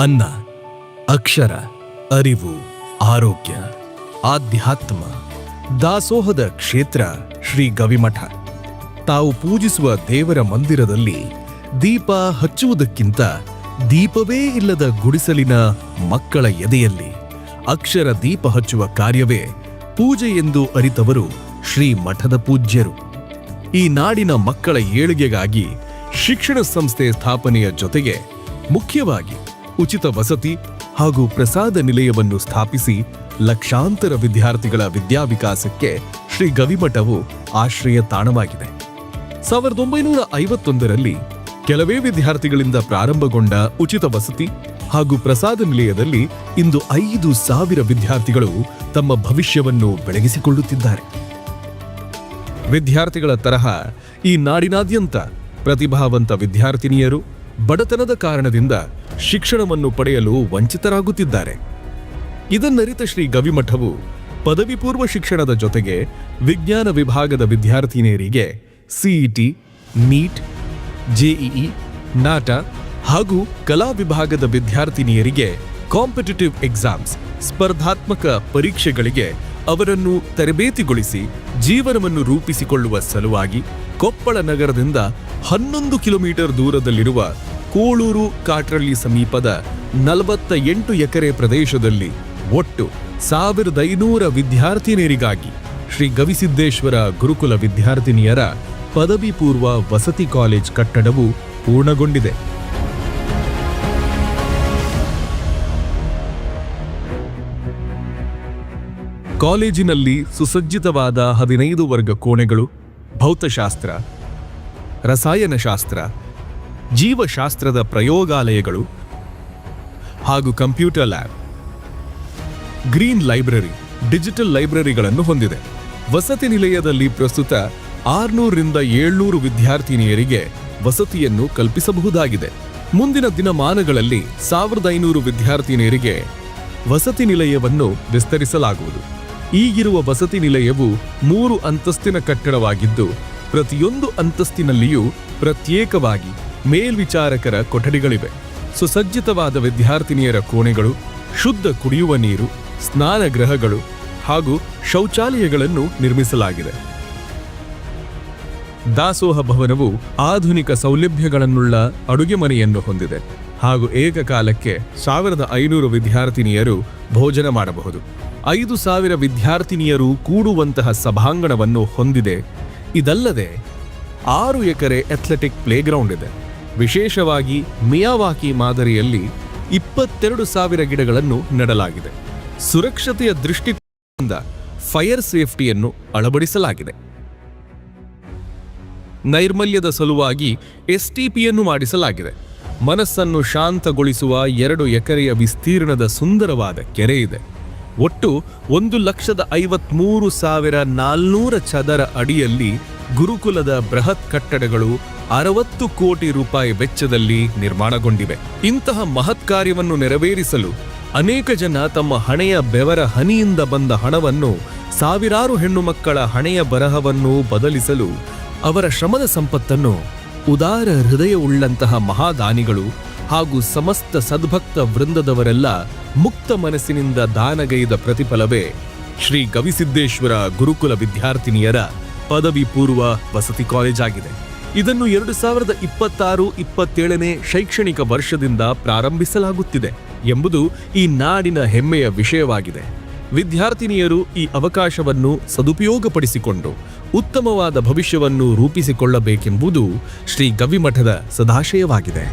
ಅನ್ನ, ಅಕ್ಷರ, ಅರಿವು, ಆರೋಗ್ಯ, ಆಧ್ಯಾತ್ಮ, ದಾಸೋಹದ ಕ್ಷೇತ್ರ ಶ್ರೀ ಗವಿಮಠ. ತಾವು ಪೂಜಿಸುವ ದೇವರ ಮಂದಿರದಲ್ಲಿ ದೀಪ ಹಚ್ಚುವುದಕ್ಕಿಂತ ದೀಪವೇ ಇಲ್ಲದ ಗುಡಿಸಲಿನ ಮಕ್ಕಳ ಎದೆಯಲ್ಲಿ ಅಕ್ಷರ ದೀಪ ಹಚ್ಚುವ ಕಾರ್ಯವೇ ಪೂಜೆ ಎಂದು ಅರಿತವರು ಶ್ರೀ ಮಠದ ಪೂಜ್ಯರು. ಈ ನಾಡಿನ ಮಕ್ಕಳ ಏಳಿಗೆಗಾಗಿ ಶಿಕ್ಷಣ ಸಂಸ್ಥೆ ಸ್ಥಾಪನೆಯ ಜೊತೆಗೆ ಮುಖ್ಯವಾಗಿ ಉಚಿತ ವಸತಿ ಹಾಗೂ ಪ್ರಸಾದ ನಿಲಯವನ್ನು ಸ್ಥಾಪಿಸಿ ಲಕ್ಷಾಂತರ ವಿದ್ಯಾರ್ಥಿಗಳ ವಿದ್ಯಾವಿಕಾಸಕ್ಕೆ ಶ್ರೀ ಗವಿಮಠವು ಆಶ್ರಯ ತಾಣವಾಗಿದೆ. 1951ರಲ್ಲಿ ಕೆಲವೇ ವಿದ್ಯಾರ್ಥಿಗಳಿಂದ ಪ್ರಾರಂಭಗೊಂಡ ಉಚಿತ ವಸತಿ ಹಾಗೂ ಪ್ರಸಾದ ನಿಲಯದಲ್ಲಿ ಇಂದು 5,000 ವಿದ್ಯಾರ್ಥಿಗಳು ತಮ್ಮ ಭವಿಷ್ಯವನ್ನು ಬೆಳಗಿಸಿಕೊಳ್ಳುತ್ತಿದ್ದಾರೆ. ವಿದ್ಯಾರ್ಥಿಗಳ ತರಹ ಈ ನಾಡಿನಾದ್ಯಂತ ಪ್ರತಿಭಾವಂತ ವಿದ್ಯಾರ್ಥಿನಿಯರು ಬಡತನದ ಕಾರಣದಿಂದ ಶಿಕ್ಷಣವನ್ನು ಪಡೆಯಲು ವಂಚಿತರಾಗುತ್ತಿದ್ದಾರೆ. ಇದನ್ನರಿತ ಶ್ರೀ ಗವಿಮಠವು ಪದವಿ ಪೂರ್ವ ಶಿಕ್ಷಣದ ಜೊತೆಗೆ ವಿಜ್ಞಾನ ವಿಭಾಗದ ವಿದ್ಯಾರ್ಥಿನಿಯರಿಗೆ ಸಿಇಟಿ, ನೀಟ್, ಜೆಇಇ, ನಾಟಾ ಹಾಗೂ ಕಲಾ ವಿಭಾಗದ ವಿದ್ಯಾರ್ಥಿನಿಯರಿಗೆ ಕಾಂಪಿಟಿಟಿವ್ ಎಕ್ಸಾಮ್ಸ್ ಸ್ಪರ್ಧಾತ್ಮಕ ಪರೀಕ್ಷೆಗಳಿಗೆ ಅವರನ್ನು ತರಬೇತಿಗೊಳಿಸಿ ಜೀವನವನ್ನು ರೂಪಿಸಿಕೊಳ್ಳುವ ಸಲುವಾಗಿ ಕೊಪ್ಪಳ ನಗರದಿಂದ 11 ಕಿಲೋಮೀಟರ್ ದೂರದಲ್ಲಿರುವ ಕೋಳೂರು ಕಾಟ್ರಳ್ಳಿ ಸಮೀಪದ 48 ಎಕರೆ ಪ್ರದೇಶದಲ್ಲಿ ಒಟ್ಟು 1,500 ವಿದ್ಯಾರ್ಥಿನಿಯರಿಗಾಗಿ ಶ್ರೀ ಗವಿಸಿದ್ದೇಶ್ವರ ಗುರುಕುಲ ವಿದ್ಯಾರ್ಥಿನಿಯರ ಪದವಿ ಪೂರ್ವ ವಸತಿ ಕಾಲೇಜ್ ಕಟ್ಟಡವು ಪೂರ್ಣಗೊಂಡಿದೆ. ಕಾಲೇಜಿನಲ್ಲಿ ಸುಸಜ್ಜಿತವಾದ 15 ವರ್ಗ ಕೋಣೆಗಳು, ಭೌತಶಾಸ್ತ್ರ, ರಸಾಯನಶಾಸ್ತ್ರ, ಜೀವಶಾಸ್ತ್ರದ ಪ್ರಯೋಗಾಲಯಗಳು ಹಾಗೂ computer lab, green library, digital ಲೈಬ್ರರಿಗಳನ್ನು ಹೊಂದಿದೆ. ವಸತಿ ನಿಲಯದಲ್ಲಿ ಪ್ರಸ್ತುತ 600ರಿಂದ 700 ವಿದ್ಯಾರ್ಥಿನಿಯರಿಗೆ ವಸತಿಯನ್ನು ಕಲ್ಪಿಸಬಹುದಾಗಿದೆ. ಮುಂದಿನ ದಿನಮಾನಗಳಲ್ಲಿ 1,500 ವಿದ್ಯಾರ್ಥಿನಿಯರಿಗೆ ವಸತಿ ನಿಲಯವನ್ನು ವಿಸ್ತರಿಸಲಾಗುವುದು. ಈಗಿರುವ ವಸತಿ ನಿಲಯವು 3 ಅಂತಸ್ತಿನ ಕಟ್ಟಡವಾಗಿದ್ದು ಪ್ರತಿಯೊಂದು ಅಂತಸ್ತಿನಲ್ಲಿಯೂ ಪ್ರತ್ಯೇಕವಾಗಿ ಮೇಲ್ವಿಚಾರಕರ ಕೊಠಡಿಗಳಿವೆ. ಸುಸಜ್ಜಿತವಾದ ವಿದ್ಯಾರ್ಥಿನಿಯರ ಕೋಣೆಗಳು, ಶುದ್ಧ ಕುಡಿಯುವ ನೀರು, ಸ್ನಾನಗೃಹಗಳು ಹಾಗೂ ಶೌಚಾಲಯಗಳನ್ನು ನಿರ್ಮಿಸಲಾಗಿದೆ. ದಾಸೋಹ ಭವನವು ಆಧುನಿಕ ಸೌಲಭ್ಯಗಳನ್ನುಳ್ಳ ಅಡುಗೆ ಮನೆಯನ್ನು ಹೊಂದಿದೆ ಹಾಗೂ ಏಕಕಾಲಕ್ಕೆ 1,500 ವಿದ್ಯಾರ್ಥಿನಿಯರು ಭೋಜನ ಮಾಡಬಹುದು. 5,000 ವಿದ್ಯಾರ್ಥಿನಿಯರು ಕೂಡುವಂತಹ ಸಭಾಂಗಣವನ್ನು ಹೊಂದಿದೆ. ಇದಲ್ಲದೆ 6 ಎಕರೆ ಅಥ್ಲೆಟಿಕ್ ಪ್ಲೇಗ್ರೌಂಡ್ ಇದೆ. ವಿಶೇಷವಾಗಿ ಮಿಯಾವಾಕಿ ಮಾದರಿಯಲ್ಲಿ 22,000 ಗಿಡಗಳನ್ನು ನೆಡಲಾಗಿದೆ. ಸುರಕ್ಷತೆಯ ದೃಷ್ಟಿಕೋನದಿಂದ ಫೈರ್ ಸೇಫ್ಟಿಯನ್ನು ಅಳವಡಿಸಲಾಗಿದೆ. ನೈರ್ಮಲ್ಯದ ಸಲುವಾಗಿ ಎಸ್ಟಿಪಿಯನ್ನು ಮಾಡಿಸಲಾಗಿದೆ. ಮನಸ್ಸನ್ನು ಶಾಂತಗೊಳಿಸುವ 2 ಎಕರೆಯ ವಿಸ್ತೀರ್ಣದ ಸುಂದರವಾದ ಕೆರೆ ಇದೆ. ಒಟ್ಟು 1,53,400 ಚದರ ಅಡಿಯಲ್ಲಿ ಗುರುಕುಲದ ಬೃಹತ್ ಕಟ್ಟಡಗಳು 60 ಕೋಟಿ ರೂಪಾಯಿ ವೆಚ್ಚದಲ್ಲಿ ನಿರ್ಮಾಣಗೊಂಡಿವೆ. ಇಂತಹ ಮಹತ್ ಕಾರ್ಯವನ್ನು ನೆರವೇರಿಸಲು ಅನೇಕ ಜನ ತಮ್ಮ ಹಣೆಯ ಬೆವರ ಹನಿಯಿಂದ ಬಂದ ಹಣವನ್ನು, ಸಾವಿರಾರು ಹೆಣ್ಣು ಮಕ್ಕಳ ಹಣೆಯ ಬರಹವನ್ನು ಬದಲಿಸಲು ಅವರ ಶ್ರಮದ ಸಂಪತ್ತನ್ನು ಉದಾರ ಹೃದಯವುಳ್ಳಂತಹ ಮಹಾದಾನಿಗಳು ಹಾಗೂ ಸಮಸ್ತ ಸದ್ಭಕ್ತ ವೃಂದದವರೆಲ್ಲ ಮುಕ್ತ ಮನಸ್ಸಿನಿಂದ ದಾನಗೈದ ಪ್ರತಿಫಲವೇ ಶ್ರೀ ಗವಿಸಿದ್ದೇಶ್ವರ ಗುರುಕುಲ ವಿದ್ಯಾರ್ಥಿನಿಯರ ಪದವಿ ಪೂರ್ವ ವಸತಿ ಕಾಲೇಜ್ ಆಗಿದೆ. ಇದನ್ನು 2026-27ನೇ ಶೈಕ್ಷಣಿಕ ವರ್ಷದಿಂದ ಪ್ರಾರಂಭಿಸಲಾಗುತ್ತಿದೆ ಎಂಬುದು ಈ ನಾಡಿನ ಹೆಮ್ಮೆಯ ವಿಷಯವಾಗಿದೆ. ವಿದ್ಯಾರ್ಥಿನಿಯರು ಈ ಅವಕಾಶವನ್ನು ಸದುಪಯೋಗಪಡಿಸಿಕೊಂಡು ಉತ್ತಮವಾದ ಭವಿಷ್ಯವನ್ನು ರೂಪಿಸಿಕೊಳ್ಳಬೇಕೆಂಬುದು ಶ್ರೀ ಗವಿಮಠದ ಸದಾಶಯವಾಗಿದೆ.